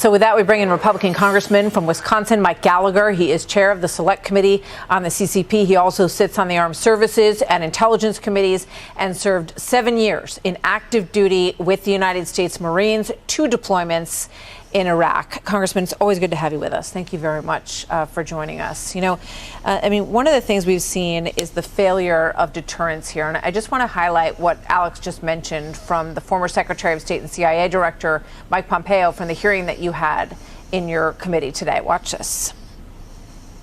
So with that, we bring in Republican Congressman from Wisconsin, Mike Gallagher. He is chair of the Select Committee on the CCP. He also sits on the Armed Services and Intelligence Committees and served 7 years in active duty with the United States Marines, 2 deployments in Iraq. Congressman, it's always good to have you with us. Thank you very much for joining us. You know, one of the things we've seen is the failure of deterrence here. And I just want to highlight what Alex just mentioned from the former Secretary of State and CIA Director, Mike Pompeo, from the hearing that you had in your committee today. Watch this.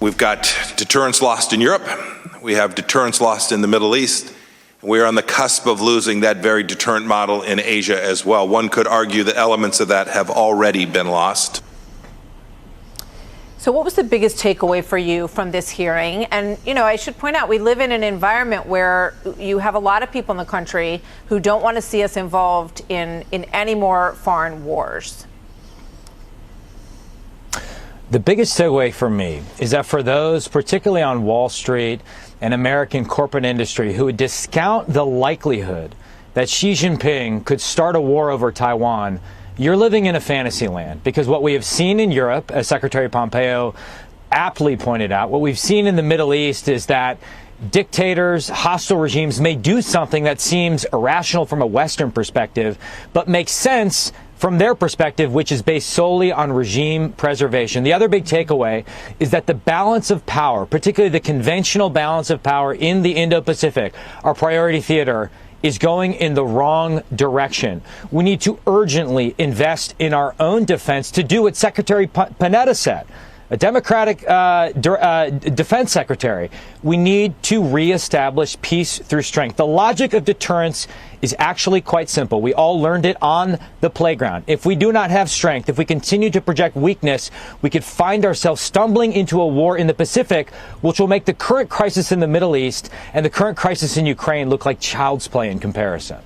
We've got deterrence lost in Europe. We have deterrence lost in the Middle East. We are on the cusp of losing that very deterrent model in Asia as well. One could argue that elements of that have already been lost. So what was the biggest takeaway for you from this hearing? And, you know, I should point out, we live in an environment where you have a lot of people in the country who don't want to see us involved in any more foreign wars. The biggest takeaway for me is that for those, particularly on Wall Street and American corporate industry, who would discount the likelihood that Xi Jinping could start a war over Taiwan, you're living in a fantasy land. Because what we have seen in Europe, as Secretary Pompeo aptly pointed out, what we've seen in the Middle East is that dictators, hostile regimes may do something that seems irrational from a Western perspective, but makes sense from their perspective, which is based solely on regime preservation. The other big takeaway is that the balance of power, particularly the conventional balance of power in the Indo-Pacific, our priority theater, is going in the wrong direction. We need to urgently invest in our own defense to do what Secretary Panetta said, a Democratic defense secretary. We need to reestablish peace through strength. The logic of deterrence is actually quite simple. We all learned it on the playground. If we do not have strength, if we continue to project weakness, we could find ourselves stumbling into a war in the Pacific, which will make the current crisis in the Middle East and the current crisis in Ukraine look like child's play in comparison.